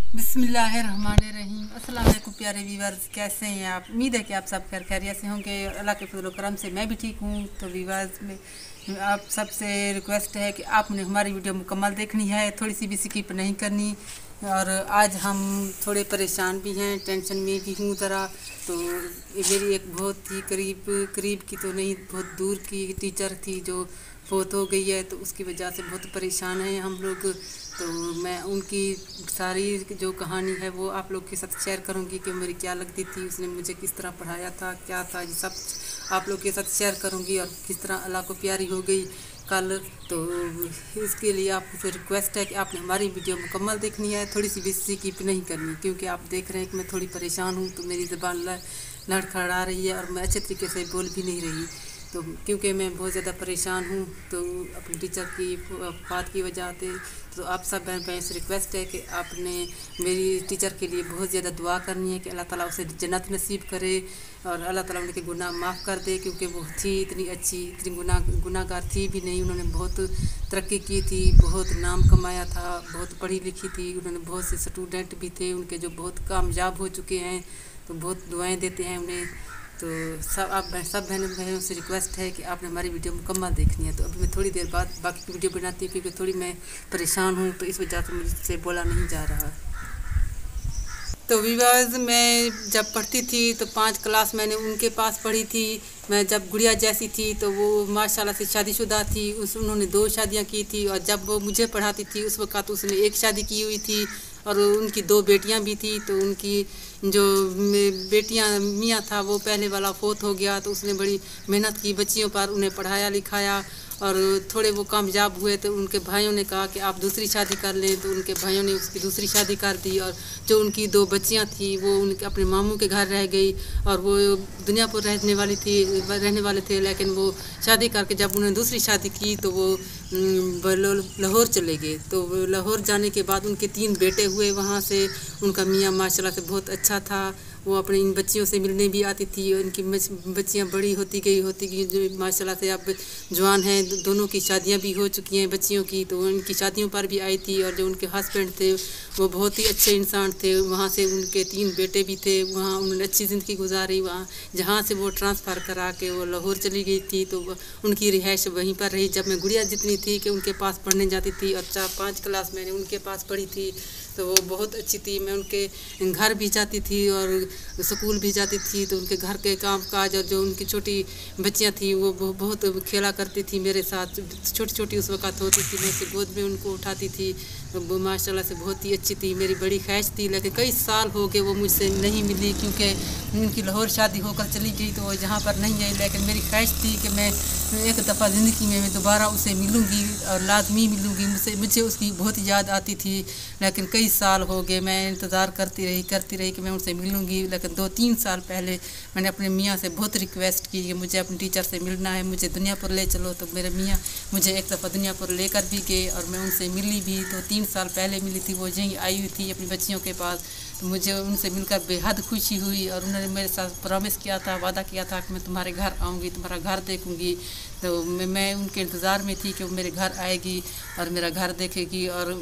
बिस्मिल्लाहिर्रहमानिर्रहीम। अस्सलाम वालेकुम प्यारे व्यूवर्स, कैसे हैं आप? उम्मीद है कि आप सब खैरियत से होंगे। अल्लाह के फजल करम से मैं भी ठीक हूँ। तो व्यूवर्स में आप सबसे रिक्वेस्ट है कि आपने हमारी वीडियो मुकम्मल देखनी है, थोड़ी सी भी स्किप नहीं करनी। और आज हम थोड़े परेशान भी हैं, टेंशन में भी हूँ ज़रा। तो ये मेरी एक बहुत ही करीब की तो नहीं, बहुत दूर की टीचर थी जो फौत हो गई है। तो उसकी वजह से बहुत परेशान हैं हम लोग। तो मैं उनकी सारी जो कहानी है वो आप लोग के साथ शेयर करूंगी कि मेरी क्या लगती थी, उसने मुझे किस तरह पढ़ाया था, क्या था, ये सब आप लोग के साथ शेयर करूंगी। और किस तरह अल्लाह को प्यारी हो गई कल। तो इसके लिए आपसे रिक्वेस्ट है कि आपने हमारी वीडियो मुकम्मल देखनी है, थोड़ी सी भी स्किप नहीं करनी, क्योंकि आप देख रहे हैं कि मैं थोड़ी परेशान हूँ। तो मेरी ज़बान लड़खड़ा रही है और मैं अच्छे तरीके से बोल भी नहीं रही। तो क्योंकि मैं बहुत ज़्यादा परेशान हूँ तो अपनी टीचर की बात की वजह से। तो आप सब बहन भाई से रिक्वेस्ट है कि आपने मेरी टीचर के लिए बहुत ज़्यादा दुआ करनी है कि अल्लाह ताला उसे जन्नत नसीब करे और अल्लाह ताला उनके गुनाह माफ़ कर दे। क्योंकि वो थी इतनी अच्छी, इतनी गुनाहगार थी भी नहीं। उन्होंने बहुत तरक्की की थी, बहुत नाम कमाया था, बहुत पढ़ी लिखी थी। उन्होंने बहुत से स्टूडेंट भी थे उनके जो बहुत कामयाब हो चुके हैं। तो बहुत दुआएँ देते हैं उन्हें। तो सब बहनों से रिक्वेस्ट है कि आपने हमारी वीडियो मुकम्मल देखनी है। तो अभी मैं थोड़ी देर बाद बाकी की वीडियो बनाती हूँ, क्योंकि थोड़ी मैं परेशान हूँ, तो इस वजह से मुझसे बोला नहीं जा रहा। तो व्यूअर्स, मैं जब पढ़ती थी तो 5 क्लास मैंने उनके पास पढ़ी थी। मैं जब गुड़िया जैसी थी तो वो माशाल्लाह से शादीशुदा थी। उन्होंने 2 शादियाँ की थी। और जब वो मुझे पढ़ाती थी उस वक़्त उसने 1 शादी की हुई थी और उनकी 2 बेटियां भी थी। तो उनकी जो बेटियां मियाँ था वो पहले वाला फौत हो गया। तो उसने बड़ी मेहनत की बच्चियों पर, उन्हें पढ़ाया लिखाया और थोड़े वो कामयाब हुए। तो उनके भाइयों ने कहा कि आप दूसरी शादी कर लें। तो उनके भाइयों ने उसकी दूसरी शादी कर दी। और जो उनकी 2 बच्चियां थी वो उनके अपने मामू के घर रह गई। और वो दुनिया पर रहने वाले थे। लेकिन वो शादी करके जब उन्होंने दूसरी शादी की तो वो लाहौर चले गए। तो लाहौर जाने के बाद उनके 3 बेटे हुए वहाँ से। उनका मियाँ माशाल्लाह से बहुत अच्छा था। वो अपने इन बच्चियों से मिलने भी आती थी। उनकी बच्चियाँ बड़ी होती गई जो माशाल्लाह से अब जवान हैं। दोनों की शादियाँ भी हो चुकी हैं बच्चियों की। तो उनकी शादियों पर भी आई थी। और जो उनके हस्बैंड थे वो बहुत ही अच्छे इंसान थे। वहाँ से उनके 3 बेटे भी थे। वहाँ उन्होंने अच्छी ज़िंदगी गुजारी। वहाँ जहाँ से वो ट्रांसफ़र करा के वो लाहौर चली गई थी तो उनकी रिहाइश वहीं पर रही। जब मैं गुड़िया जितनी थी कि उनके पास पढ़ने जाती थी और 4-5 क्लास मैंने उनके पास पढ़ी थी। तो वो बहुत अच्छी थी। मैं उनके घर भी जाती थी और स्कूल भी जाती थी। तो उनके घर के काम काज और जो उनकी छोटी बच्चियां थी वो बहुत खेला करती थी मेरे साथ। छोटी छोटी उस वक़्त होती थी, मैं उसे गोद में उनको उठाती थी। वो माशाल्लाह से बहुत ही अच्छी थी। मेरी बड़ी ख्वाहिश थी, लेकिन कई साल हो गए वो मुझसे नहीं मिली, क्योंकि उनकी लाहौर शादी होकर चली गई तो वो यहाँ पर नहीं आई। लेकिन मेरी ख्वाहिश थी कि मैं एक दफ़ा ज़िंदगी में मैं दोबारा उसे मिलूँगी और लाजमी मिलूँगी। मुझे उसकी बहुत याद आती थी। लेकिन कई साल हो गए, मैं इंतज़ार करती रही कि मैं उनसे मिलूँगी। लेकिन 2-3 साल पहले मैंने अपने मियाँ से बहुत रिक्वेस्ट की कि मुझे अपनी टीचर से मिलना है, मुझे दुनिया पर ले चलो। तो मेरे मियाँ मुझे एक दफ़ा दुनिया पर लेकर भी गए और मैं उनसे मिली भी। तो 3 साल पहले मिली थी। वो यहीं आई हुई थी अपनी बच्चियों के पास। तो मुझे उनसे मिलकर बेहद खुशी हुई। और उन्होंने मेरे साथ प्रॉमिस किया था, वादा किया था कि मैं तुम्हारे घर आऊँगी, तुम्हारा घर देखूँगी। तो मैं उनके इंतज़ार में थी कि वो मेरे घर आएगी और मेरा घर देखेगी। और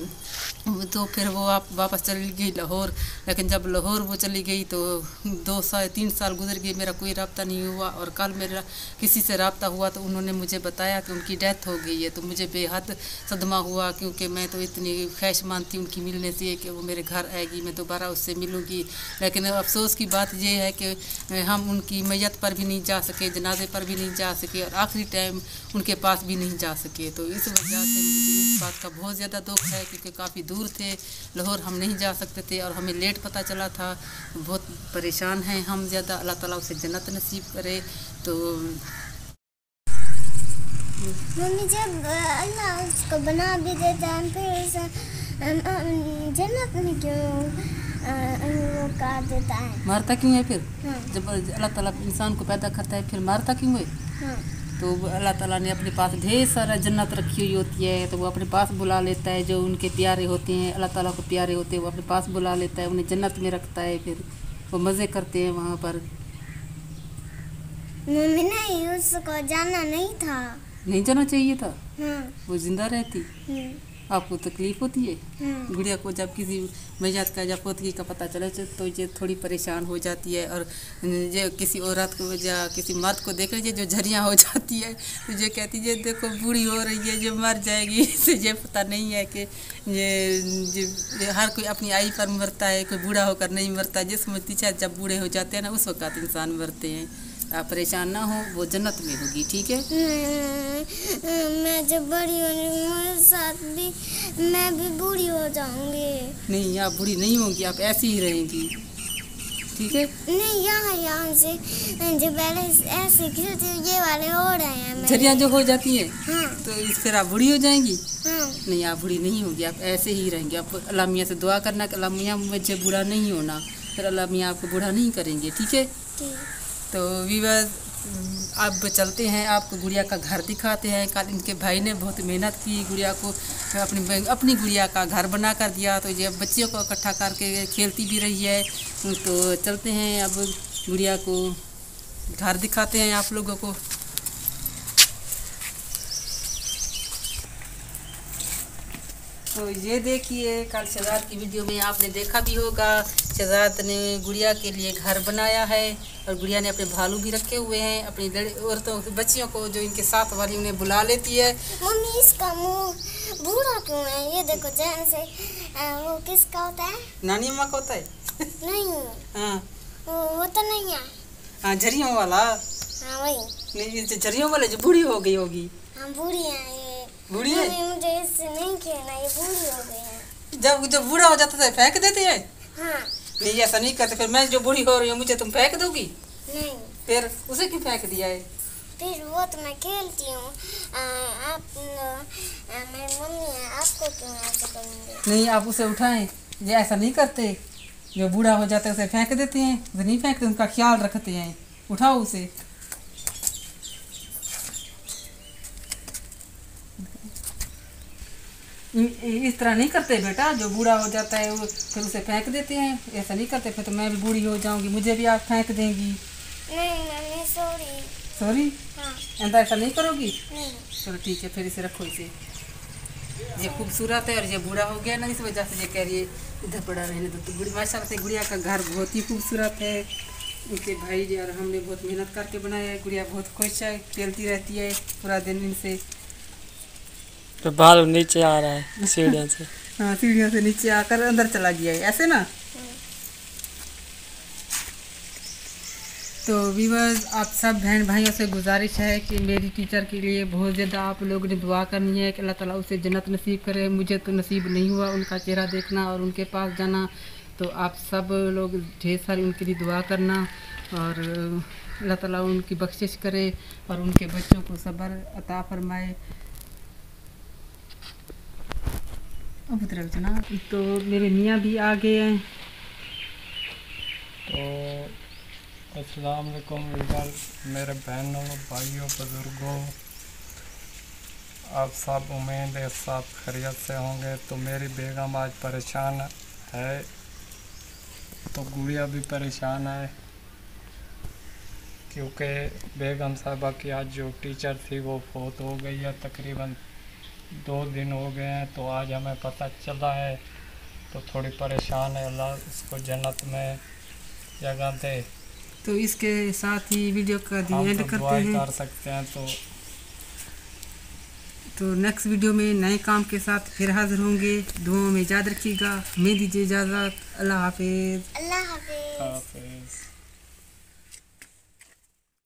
तो फिर वो वापस चली गई लाहौर। लेकिन जब लाहौर वो चली गई तो 2-3 साल गुजर गए, मेरा कोई रब्ता नहीं हुआ। और कल मेरा किसी से रब्ता हुआ तो उन्होंने मुझे बताया कि उनकी डेथ हो गई है। तो मुझे बेहद सदमा हुआ, क्योंकि मैं तो इतनी ख्वाहिशमंद थी उनकी मिलने से कि वो मेरे घर आएगी, मैं दोबारा उससे मिलूँगी। लेकिन अफसोस की बात ये है कि हम उनकी मैयत पर भी नहीं जा सके, जनाजे पर भी नहीं जा सके और आखिरी टाइम उनके पास भी नहीं जा सके। तो इस वजह से मुझे इस बात का बहुत ज़्यादा दुख है, क्योंकि काफ़ी दूर थे लाहौर, हम नहीं जा सकते थे और हमें लेट पता चला था। बहुत परेशान हैं हम ज़्यादा। अल्लाह ताला उसे जन्नत नसीब करे। तो मम्मी जब अल्लाह उसको बना भी देता है फिर उसे जन्नत में क्यों वो काट देता है? मारता क्यों है फिर? हाँ। जब अल्लाह ताला इंसान को पैदा करता है फिर मारता क्यों है? हाँ। तो अल्लाह ताला ने अपने पास ढेर सारा जन्नत रखी हुई होती है। तो वो अपने पास बुला लेता है, जो उनके प्यारे होते हैं, अल्लाह ताला को प्यारे होते हैं, वो अपने पास बुला लेता है, उन्हें जन्नत में रखता है। फिर वो मज़े करते हैं वहाँ पर। मम्मी नहीं, उसको जाना नहीं था। नहीं जाना चाहिए था। हाँ। वो जिंदा रहती। आपको तकलीफ होती है? गुड़िया को जब किसी मैजात का या पोतगी का पता चले तो ये थोड़ी परेशान हो जाती है, और जो किसी औरत को या किसी मर्द को देख लीजिए जो झरियाँ हो जाती है, तो ये कहती है देखो बूढ़ी हो रही है, जो मर जाएगी। इसे ये पता नहीं है कि ये हर कोई अपनी आई पर मरता है, कोई बूढ़ा होकर नहीं मरता। जिस समझती जब बूढ़े हो जाते हैं ना उस वक्त इंसान मरते हैं। आप परेशान ना हो, वो जन्नत में होगी, ठीक है? मैं जब बड़ी होंगी मेरे साथ भी मैं भी बूढ़ी हो जाऊंगी। नहीं, आप बूढ़ी नहीं होंगी, आप ऐसी ही रहेंगी, ठीक है? नहीं, यहाँ से जो पहले ऐसे गिरते ये वाले हो रहे हैं झरियाँ जो हो जाती हैं। हाँ। तो इस फिर आप बूढ़ी हो जाएंगी? हाँ। नहीं, आप बूढ़ी नहीं होंगी, आप ऐसे ही रहेंगे। आप अल्लाह मियाँ से दुआ करना कि अल्लाह मियाँ मुझे बूढ़ा नहीं होना, फिर अल्लाह मियाँ आपको बूढ़ा नहीं करेंगे, ठीक है? तो वीवर अब चलते हैं, आपको गुड़िया का घर दिखाते हैं। कल इनके भाई ने बहुत मेहनत की, गुड़िया को अपनी गुड़िया का घर बना कर दिया, तो ये बच्चियों को इकट्ठा करके खेलती भी रही है। तो चलते हैं अब गुड़िया को घर दिखाते हैं आप लोगों को। तो ये देखिए, कल शहजाद की वीडियो में आपने देखा भी होगा, शहजाद ने गुड़िया के लिए घर बनाया है, और गुड़िया ने अपने भालू भी रखे हुए हैं। अपनी औरतों बच्चियों को जो इनके साथ वाली उन्हें बुला लेती है। मम्मी इसका मुंह बूढ़ा क्यों है? ये देखो जैसे वो किसका होता है? नानी अम्मा का होता है? नहीं। हाँ, वो तो नहीं है। हाँ, झरियों वाला। हाँ वही। नहीं, झरियों वाले जो बूढ़ी हो गई होगी। हाँ बूढ़ी है ये। बूढ़ी है? मुझे इससे नहीं खेलना, ये बूढ़ी हो गई है। जब बूढ़ा हो जाता है फेंक देते हैं? हाँ। नहीं, ऐसा नहीं करते। फिर मैं जो बूढ़ी हो रही हूँ मुझे तुम फेंक दोगी? नहीं। फिर उसे क्यों फेंक दिया है? फिर वो तो मैं खेलती हूँ। आप मेरी मम्मी है, आपको क्यों ऐसे करूँगी? नहीं, आप उसे उठाएं, ये ऐसा नहीं करते। जो बूढ़ा हो जाता है उसे फेंक देते हैं, उसे नहीं फेंकते, उनका ख्याल रखते हैं। उठाओ उसे। इस तरह नहीं करते बेटा, जो बूढ़ा हो जाता है वो फिर उसे फेंक देते हैं। ऐसा नहीं करते, फिर तो मैं भी बूढ़ी हो जाऊंगी, मुझे भी आप फेंक देंगी। नहीं मम्मी सॉरी। सॉरी? हाँ। ऐसा नहीं करोगी? नहीं। चलो ठीक है, फिर इसे रखो। इसे ये खूबसूरत है, और ये बूढ़ा हो गया ना, इस वजह से ये कह रही है इधर पड़ा रहने दो। तो माशाल्लाह से गुड़िया का घर बहुत ही खूबसूरत है। उनके भाई जी और हमने बहुत मेहनत करके बनाया है। गुड़िया बहुत खुश है, खेलती रहती है पूरा दिन इनसे। तो बाल नीचे आ रहा है सीढ़ियों से। हाँ, सीढ़ियों से नीचे आकर अंदर चला गया है, ऐसे ना। तो व्यूअर्स, आप सब बहन भाइयों से गुजारिश है कि मेरी टीचर के लिए बहुत ज़्यादा आप लोगों ने दुआ करनी है कि अल्लाह ताला उसे जन्नत नसीब करे। मुझे तो नसीब नहीं हुआ उनका चेहरा देखना और उनके पास जाना, तो आप सब लोग ढेर सारी उनके लिए दुआ करना, और अल्लाह ताला उनकी बख्शिश करे और उनके बच्चों को सब्र अता फरमाए। अब तरफ जना, तो मेरे मियाँ भी आ गए हैं। तो अस्सलाम वालेकुम मेरे बहनों, भाइयों, बुजुर्गों, आप सब उम्मीद है सब खैरियत से होंगे। तो मेरी बेगम आज परेशान है, तो गुड़िया भी परेशान है, क्योंकि बेगम साहबा की आज जो टीचर थी वो फौत हो गई है। तकरीबन 2 दिन हो गए हैं, तो आज हमें पता चला है, तो थोड़ी परेशान है। अल्लाह उसको जन्नत में जगह दे। तो इसके साथ ही वीडियो का एंड करते हैं। कर सकते हैं। तो नेक्स्ट वीडियो में नए काम के साथ फिर हाजिर होंगे। दुआओं में याद रखिएगा। हमें दीजिए इजाज़त। अल्लाह हाफिज़। अल्लाह हाफिज़। हाफिज़।